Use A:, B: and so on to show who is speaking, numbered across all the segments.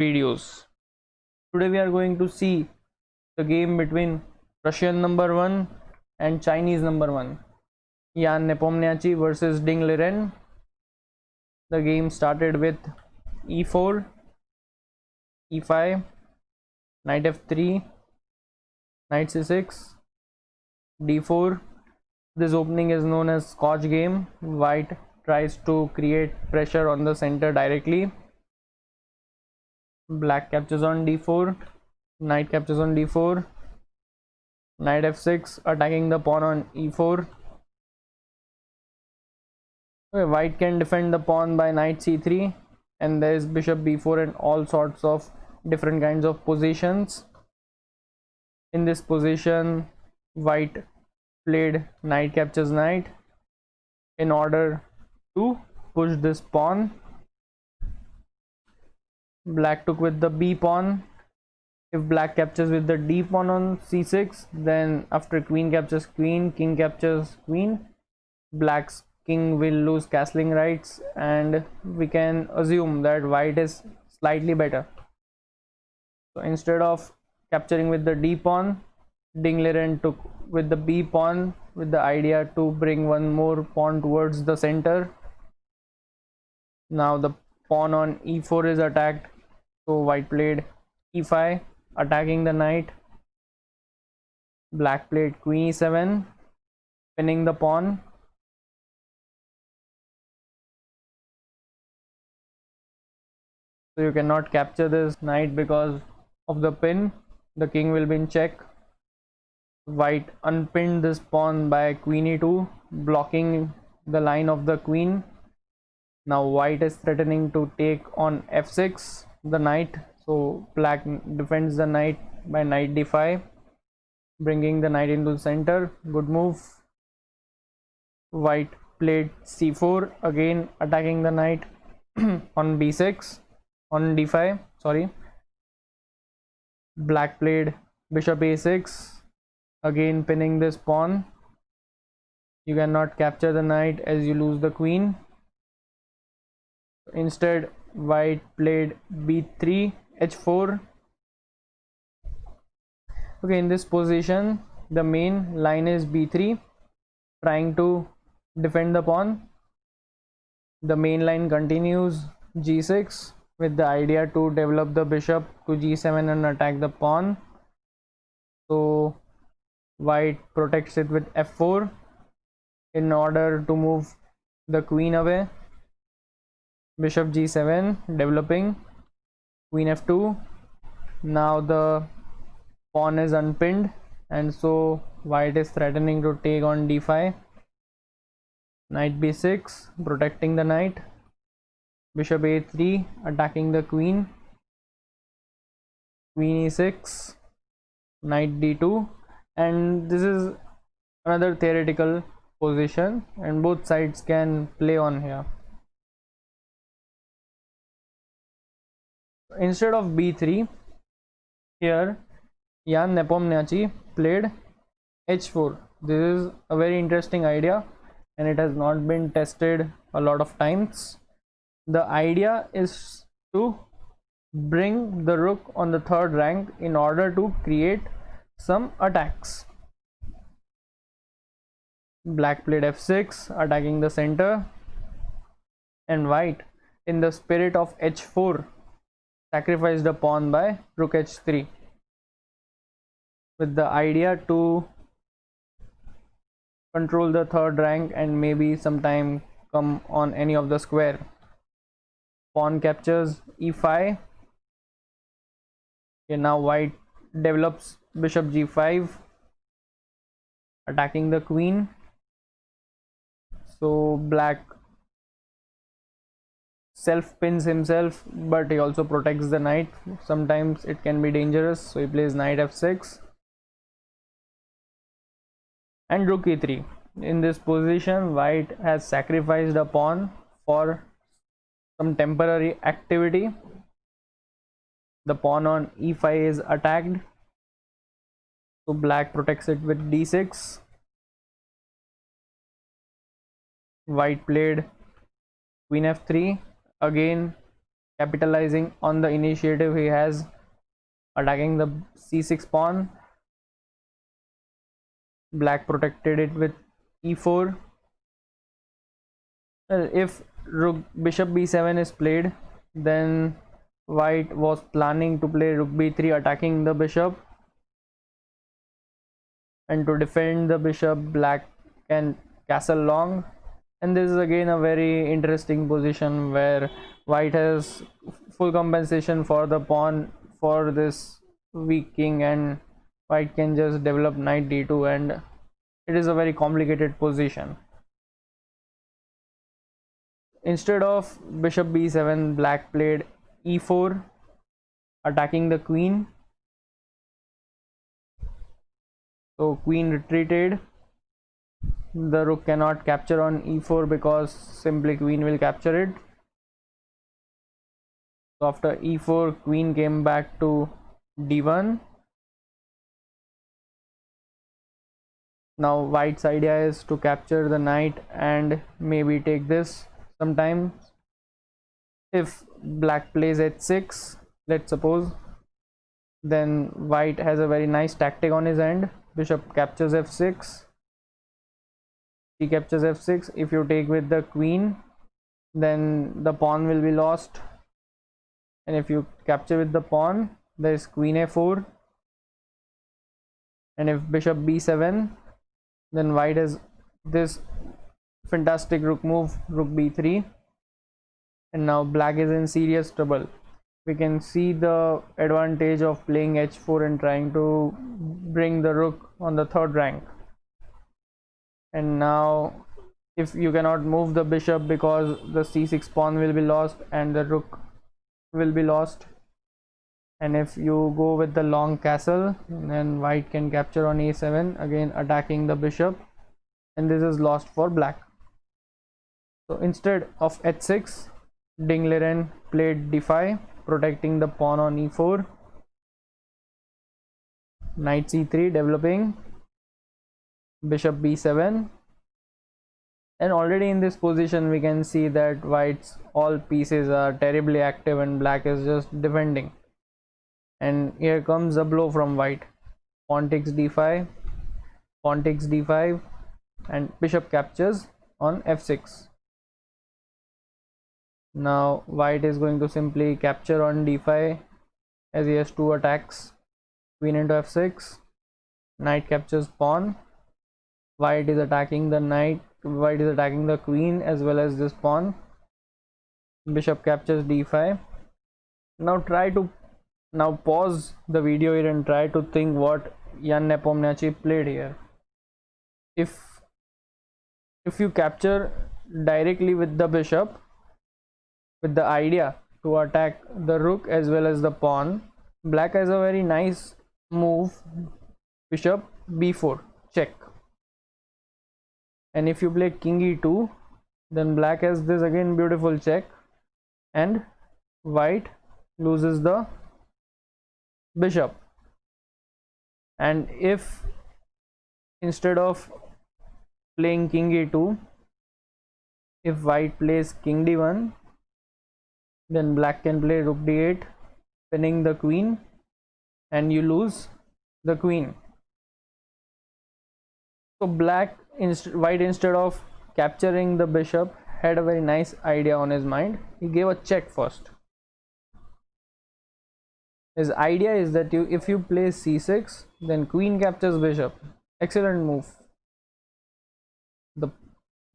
A: videos. Today we are going to see the game between Russian number 1 and Chinese number 1, Jan Nepomniachtchi versus Ding Liren. The game started with e4, e5, knight f3, knight c6, d4. This opening is known as Scotch game. White tries to create pressure on the center directly. Black captures on d4, knight captures on d4, knight f6, attacking the pawn on e4. Okay, white can defend the pawn by knight c3, and there is bishop b4 and all sorts of different kinds of positions. In this position, white played knight captures knight in order to push this pawn. Black took with the b pawn. If black captures with the d pawn on c6, then after queen captures queen, king captures queen, black's king will lose castling rights, and we can assume that white is slightly better. So instead of capturing with the d pawn, Ding Liren took with the b pawn with the idea to bring one more pawn towards the center. Now the pawn on e4 is attacked, so white played e5, attacking the knight. Black played queen e7, pinning the pawn. So you cannot capture this knight because of the pin. The king will be in check. White unpinned this pawn by queen e2, blocking the line of the queen. Now white is threatening to take on f6 the knight, so black defends the knight by knight d5, bringing the knight into the center. Good move. White played c4, again attacking the knight on b6, on d5, sorry. Black played bishop a6, again pinning this pawn. You cannot capture the knight as you lose the queen. Instead, white played b3, h4. Okay, in this position, the main line is b3, trying to defend the pawn. The main line continues g6 with the idea to develop the bishop to g7 and attack the pawn. So white protects it with f4 in order to move the queen away. Bishop g7 developing, queen f2. Now the pawn is unpinned, and so white is threatening to take on d5. Knight b6, protecting the knight. Bishop a3, attacking the queen. Queen e6, knight d2, and this is another theoretical position, and both sides can play on here. Instead of b3, here Jan Nepomniachtchi played h4. This is a very interesting idea, and it has not been tested a lot of times. The idea is to bring the rook on the third rank in order to create some attacks. Black played f6, attacking the center, and white, in the spirit of h4, sacrificed a pawn by rook h3 with the idea to control the third rank and maybe sometime come on any of the square. Pawn captures e5. Okay, now white develops bishop g5, attacking the queen. So black self pins himself, but he also protects the knight. Sometimes it can be dangerous, so he plays knight f6 and rook e3. In this position, white has sacrificed a pawn for some temporary activity. The pawn on e5 is attacked, so black protects it with d6. White played queen f3, again capitalizing on the initiative he has, attacking the c6 pawn. Black protected it with e4. If rook bishop b7 is played, then white was planning to play rook b3, attacking the bishop, and to defend the bishop black can castle long. And this is again a very interesting position where white has full compensation for the pawn for this weak king, and white can just develop knight d2, and it is a very complicated position. Instead of bishop b7, black played e4, attacking the queen. So queen retreated. The rook cannot capture on e4 because simply queen will capture it. So after e4, queen came back to d1. Now white's idea is to capture the knight and maybe take this sometime. If black plays h6, let's suppose, then white has a very nice tactic on his end. Bishop captures f6. He captures f6. If you take with the queen, then the pawn will be lost. And if you capture with the pawn, there is queen a4. And if bishop b7, then white has this fantastic rook move, rook b3. And now black is in serious trouble. We can see the advantage of playing h4 and trying to bring the rook on the third rank. And now if you cannot move the bishop because the c6 pawn will be lost and the rook will be lost, and if you go with the long castle, then white can capture on a7, again attacking the bishop, and this is lost for black. So instead of h6, Ding Liren played d5, protecting the pawn on e4. Knight c3 developing, bishop b7, and already in this position we can see that white's all pieces are terribly active and black is just defending. And here comes a blow from white. Pawn takes d5, pawn takes d5, and bishop captures on f6. Now white is going to simply capture on d5 as he has two attacks. Queen into f6, knight captures pawn. White is attacking the knight, white is attacking the queen as well as this pawn. Bishop captures d5. Now pause the video here and try to think what Jan Nepomniachtchi played here. If you capture directly with the bishop with the idea to attack the rook as well as the pawn, black has a very nice move, bishop b4 check. And if you play king e2, then black has this again beautiful check, and white loses the bishop. And if instead of playing king e2, if white plays king d1, then black can play rook d8, pinning the queen, and you lose the queen. So white, instead of capturing the bishop, had a very nice idea on his mind. He gave a check first. His idea is that if you play c6, then queen captures bishop. Excellent move. The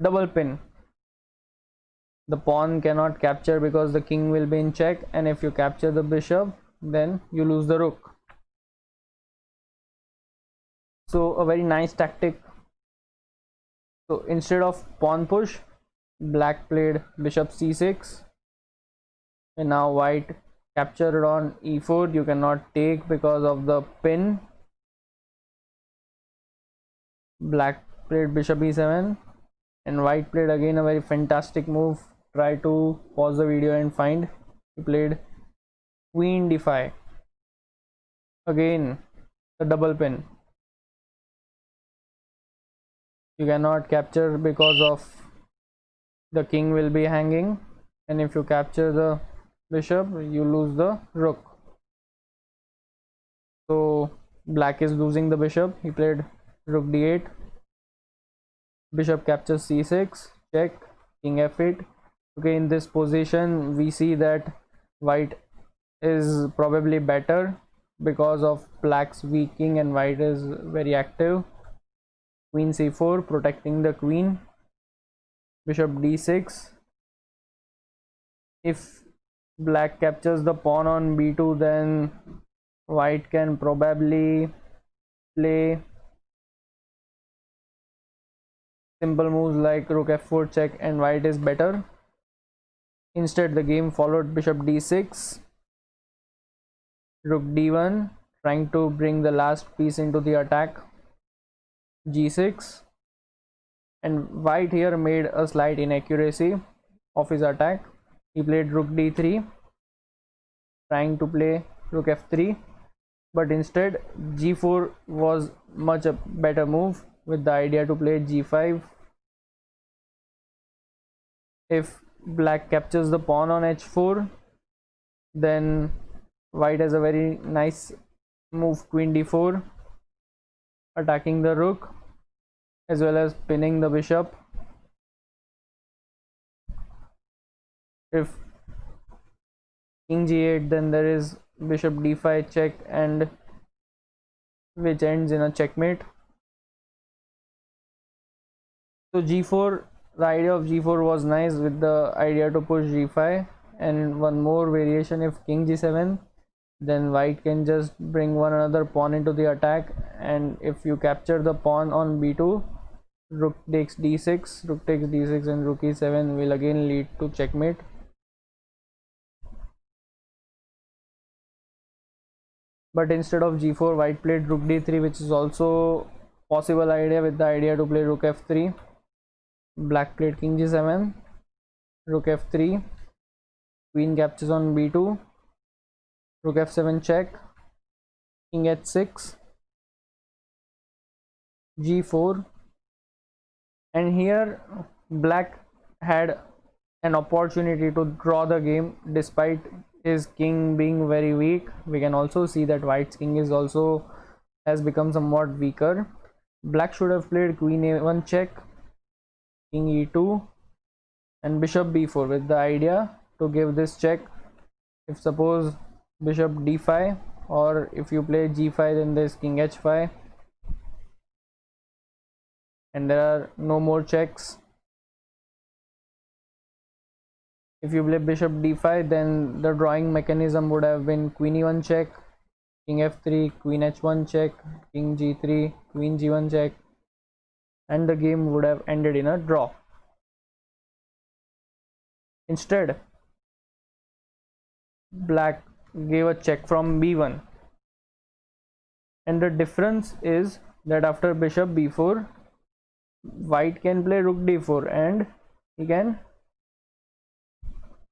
A: double pin. The pawn cannot capture because the king will be in check, and if you capture the bishop, then you lose the rook. So a very nice tactic. So instead of pawn push, black played bishop c6, and now white captured on e4. You cannot take because of the pin. Black played bishop e7, and white played again a very fantastic move. Try to pause the video and find. He played queen d5, again the double pin. You cannot capture because of the king will be hanging, and if you capture the bishop, you lose the rook. So black is losing the bishop. He played rook d8, bishop captures c6, check, king f8. Okay, in this position we see that white is probably better because of black's weak king and white is very active. Queen c4 protecting the queen, bishop d6. If black captures the pawn on b2, then white can probably play simple moves like rook f4 check and white is better. Instead the game followed bishop d6, rook d1, trying to bring the last piece into the attack, g6, and white here made a slight inaccuracy of his attack. He played rook d3, trying to play rook f3, but instead g4 was much a better move with the idea to play g5. If black captures the pawn on h4, then white has a very nice move, queen d4, attacking the rook as well as pinning the bishop. If king g8, then there is bishop d5 check, and which ends in a checkmate. So g4, the idea of g4 was nice with the idea to push g5, and one more variation, if king g7, then white can just bring one another pawn into the attack, and if you capture the pawn on b2, rook takes d6, rook takes d6 and rook e7 will again lead to checkmate. But instead of g4, white played rook d3, which is also possible idea with the idea to play rook f3. Black played king g7, rook f3, queen captures on b2, rook f7 check, king h6, g4, and here black had an opportunity to draw the game despite his king being very weak. We can also see that white's king is also has become somewhat weaker. Black should have played queen a1 check, king e2, and bishop b4 with the idea to give this check. If suppose bishop d5, or if you play g5, then there's king h5 and there are no more checks. If you play bishop d5, then the drawing mechanism would have been queen e1 check, king f3, queen h1 check, king g3, queen g1 check, and the game would have ended in a draw. Instead, black gave a check from b1, and the difference is that after bishop b4, white can play rook d4 and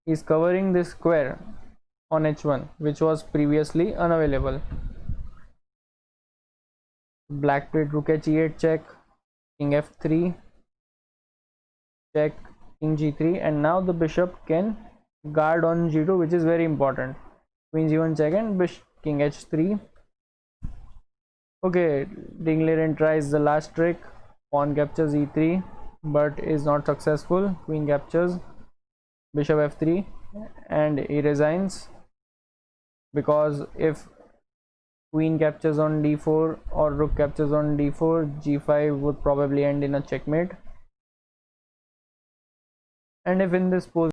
A: he's covering this square on h1 which was previously unavailable. Black played rook h8 check, king f3 check, king g3, and now the bishop can guard on g2, which is very important. Queen g1 check and king h3. Okay, Dingleren tries the last trick, pawn captures e3 but is not successful. Queen captures, bishop f3, and he resigns, because if queen captures on d4 or rook captures on d4, g5 would probably end in a checkmate. And if in this position